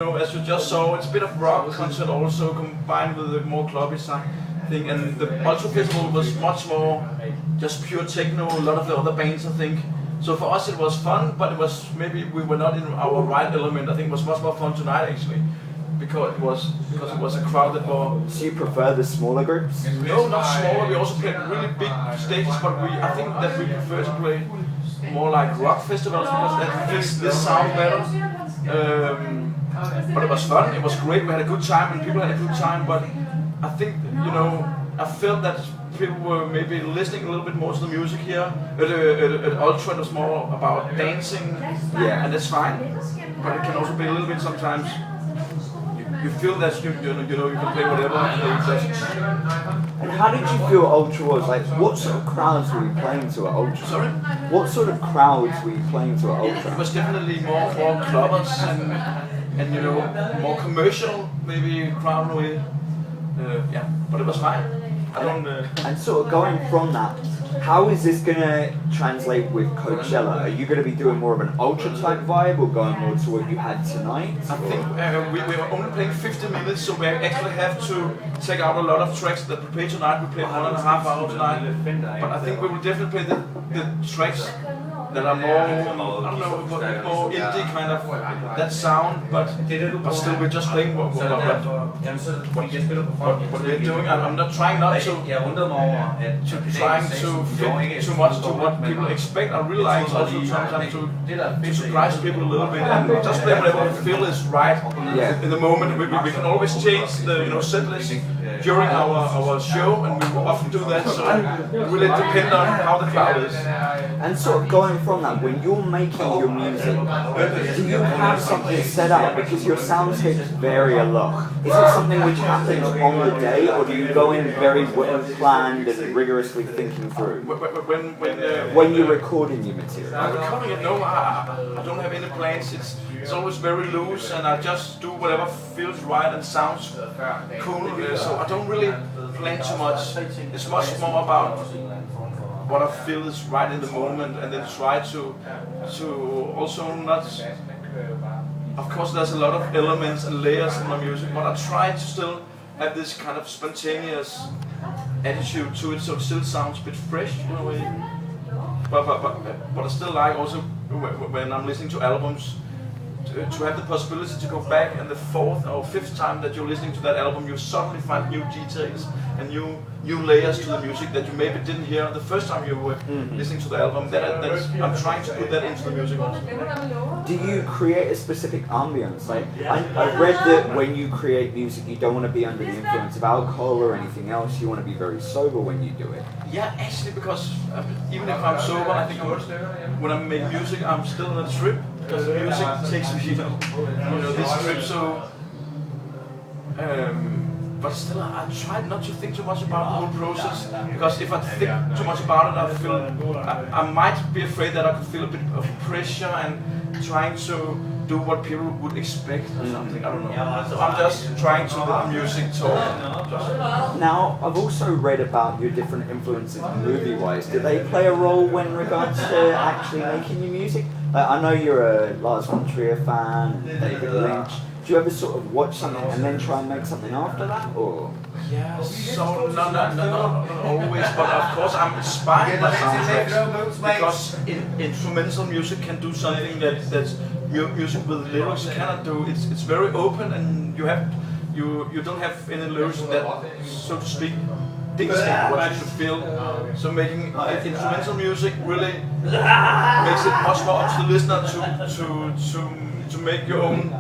As you just saw, it's a bit of rock concert also combined with the more clubby thing, and the Ultra Festival was much more just pure techno, a lot of the other bands I think. So for us it was fun, but it was maybe we were not in our right element. I think it was much more fun tonight actually, because it was a crowd that were... So you prefer the smaller groups? No, not smaller, we also played really big stages, but I think that we prefer to play more like rock festivals because that fits this sound better. But it was fun, it was great, we had a good time and people had a good time, but I think, I felt that people were maybe listening a little bit more to the music here. At Ultra it was more about dancing, and that's fine, but it can also be a little bit sometimes, you feel that you can play whatever. And how did you feel Ultra was? Like, what sort of crowds were you playing to at Ultra? Sorry? What sort of crowds were you playing to at Ultra? It was definitely more clubbers and more commercial, maybe crowd way. But it was fine. And sort of going from that, how is this going to translate with Coachella? Are you going to be doing more of an Ultra type vibe or going more to what you had tonight? I think we were only playing 50 minutes, so we actually have to take out a lot of tracks that we play tonight. We played 1.5 hours tonight, but I think we will definitely play the tracks that are more, more indie kind of that sound, but still we're just playing what we're doing. I'm not trying not to fit too much to what people expect. I really like also sometimes to surprise people a little bit and just play whatever we feel is right in the moment. We can always change the set list during our show, and we often do that, so it really depends on how the crowd is. And sort of going from that, when you're making your music, do you have something set up? Because your soundscapes vary a lot. Is it something which happens on the day, or do you go in very well planned and rigorously thinking through? When you're recording your material? I'm recording it, no, I don't have any plans. It's always very loose, and I just do whatever feels right and sounds cool. So I don't really plan too much. It's much more about what I feel is right in the moment, and then try to also not. Of course, there's a lot of elements and layers in my music, but I try to still have this kind of spontaneous attitude to it, so it still sounds a bit fresh in a way. But I still like also when I'm listening to albums to have the possibility to go back, and the fourth or fifth time that you're listening to that album, you suddenly find new details and new layers to the music that you maybe didn't hear the first time you were listening to the album. I'm trying to put that into the music also. Do you create a specific ambience? Like, I read that when you create music, you don't want to be under the influence of alcohol or anything else. You want to be very sober when you do it. Yeah, actually, because even if I'm sober, I think when I make music, I'm still on a trip. Because the music takes me, this trip. So, but still, I try not to think too much about the whole process. Because if I think too much about it, I feel I might be afraid that I could feel a bit of pressure and trying to do what people would expect or something. I don't know. So I'm just trying to let the music talk. Now, I've also read about your different influences movie-wise. Do they play a role when regards to actually making your music? I know you're a Lars von Trier fan, David Lynch. Do you ever sort of watch something and then try and make something after that, or? Yeah, so not always, but of course I'm inspired by soundtracks, because instrumental music can do something that music with lyrics cannot do. It's very open, and you don't have any lyrics that, so to speak, dictate what you should feel. So making instrumental music really makes it much more up to the listener to make your own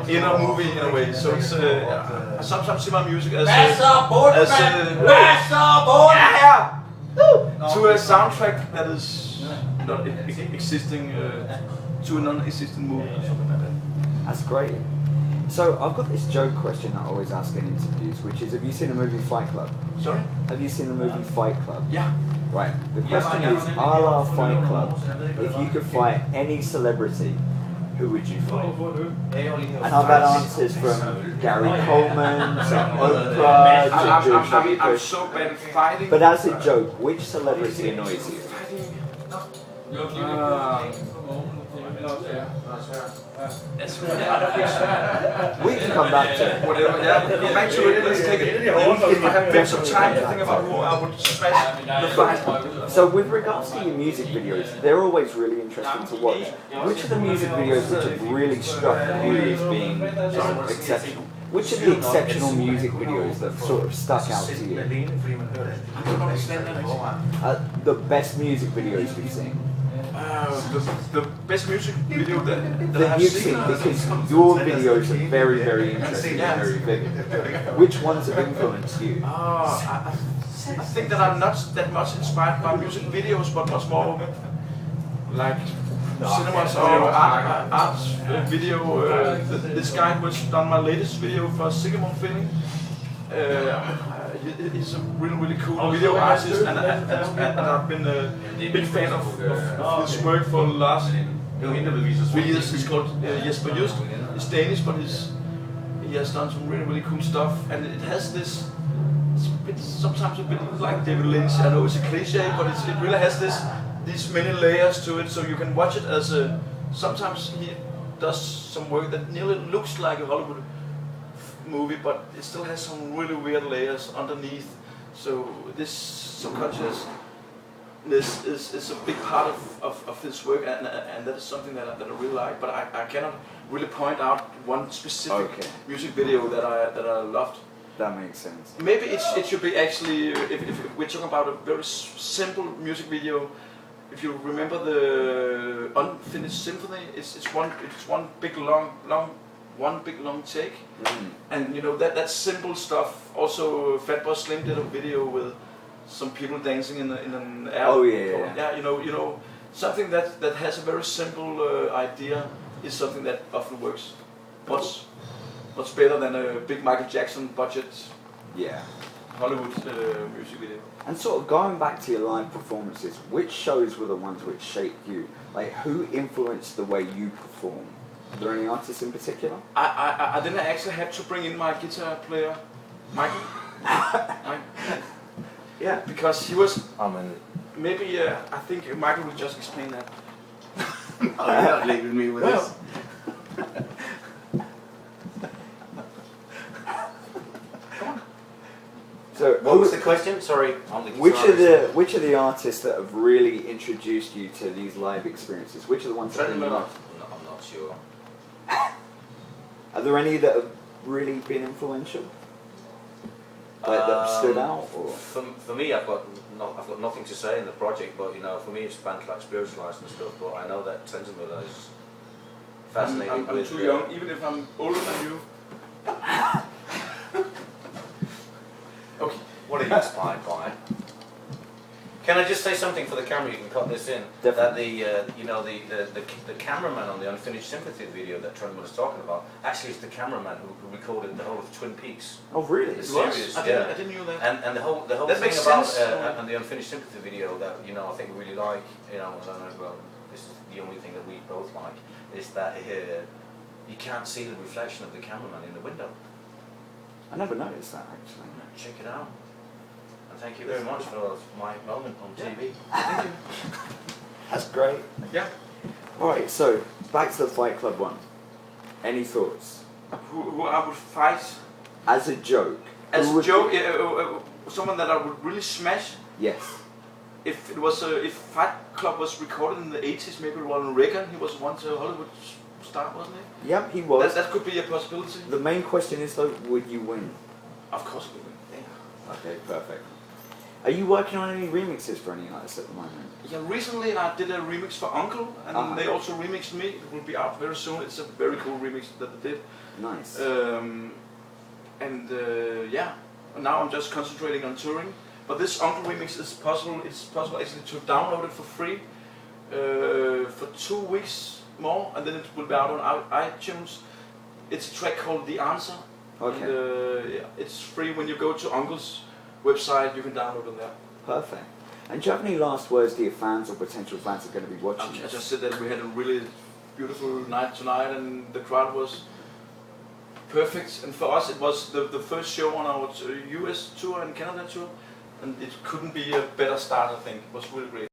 inner movie in a way. So it's I sometimes see my music as to a soundtrack that is not existing to a non-existent movie or something like that. That's great. So I've got this joke question that I always ask in interviews, which is, have you seen the movie Fight Club? Sorry? Have you seen the movie Fight Club? Yeah. Right. The question is, a la Fight Club, if you could fight any celebrity, who would you fight? And I've had answers from Gary Coleman, to Oprah, to George W. I'm so bad at fighting. But as a joke, which celebrity annoys you? That's We can come back to it. whatever. Yeah, come back to it. Let's take it. If I have been some time to think about who I would smash the fight. So with regards to your music videos, they're always really interesting to watch. Which of the music videos which have really struck you as being exceptional? Which of the exceptional music videos that sort of stuck out to you? I don't understand that. The best music videos you've seen? The best music video that That I've you've seen. seen, because your videos are very, very interesting and very vivid. Which ones have influenced you? I think that I'm not that much inspired by music videos, but much more like cinemas or art video. This guy who's done my latest video for Sigmund Film. He's a really cool video artist, and I've been a big fan of his work for the last 3 years. He's called Jesper Just. He's Danish, but he has done some really cool stuff, and it has this. It's sometimes a bit like David Lynch. I know it's a cliche, but it really has these many layers to it. So you can watch it as a. Sometimes he does some work that nearly looks like a Hollywood movie, but it still has some really weird layers underneath. So this subconsciousness is a big part of his work, and that is something that I really like. But I cannot really point out one specific music video that I loved. That makes sense. Maybe it should be actually, if we're talking about a very simple music video, if you remember the Unfinished Symphony, it's one big long take, and you know that simple stuff. Also, Fatboy Slim did a video with some people dancing in an air. Oh yeah. Yeah, you know something that has a very simple idea is something that often works much better than a big Michael Jackson budget. Yeah. Hollywood music video. And sort of going back to your live performances, which shows were the ones which shaped you? Like, who influenced the way you perform? Are there any artists in particular? I didn't actually have to bring in my guitar player, Michael. Yeah. Because he was. Maybe I think Michael will just explain that. Oh, you're not leaving me with this. So, What was the question? Sorry, I'm the which of the artists that have really introduced you to these live experiences? Which are the ones that you Trentemøller. love? I'm not sure. Are there any that have really been influential? Like that stood out? Or? For me, I've got nothing to say in the project, but you know, for me it's bands like Spiritualized and stuff. But I know that Trentemøller is fascinating. I'm too young, even if I'm older than you. Okay. What are you inspired by? Can I just say something for the camera? You can cut this in. Definitely. That the cameraman on the Unfinished Sympathy video that Trentemøller was talking about actually is the cameraman who recorded the whole of Twin Peaks. Oh really? The series, I didn't know that. And the whole That thing makes about sense. and the Unfinished Sympathy video that I think we really like, and I know, well, this is the only thing that we both like, is that you can't see the reflection of the cameraman in the window. I never noticed that actually. Check it out. And thank you very much for my moment on TV. Thank you. That's great. Yeah. Alright, so back to the Fight Club one. Any thoughts? Who I would fight As a joke. as who would Joe, you- someone that I would really smash. Yes. If it was if Fight Club was recorded in the 80s, maybe Ronald Reagan. He was once a Hollywood star, wasn't he? Yep, he was. That could be a possibility. The main question is though, would you win? Of course, we will. Yeah. Okay, perfect. Are you working on any remixes for any artists at the moment? Yeah, recently I did a remix for Uncle, and they also remixed me. It will be out very soon. It's a very cool remix that they did. Nice. Yeah, now I'm just concentrating on touring. But this Uncle remix is possible. It's possible actually to download it for free for 2 weeks more, and then it will be out on iTunes. It's a track called The Answer. Okay. And, it's free when you go to Uncle's website. You can download it there. Perfect. And do you have any last words to your fans or potential fans that are going to be watching I this? just said that we had a really beautiful night tonight, and the crowd was perfect. And for us, it was the first show on our US tour and Canada tour, and it couldn't be a better start. I think it was really great.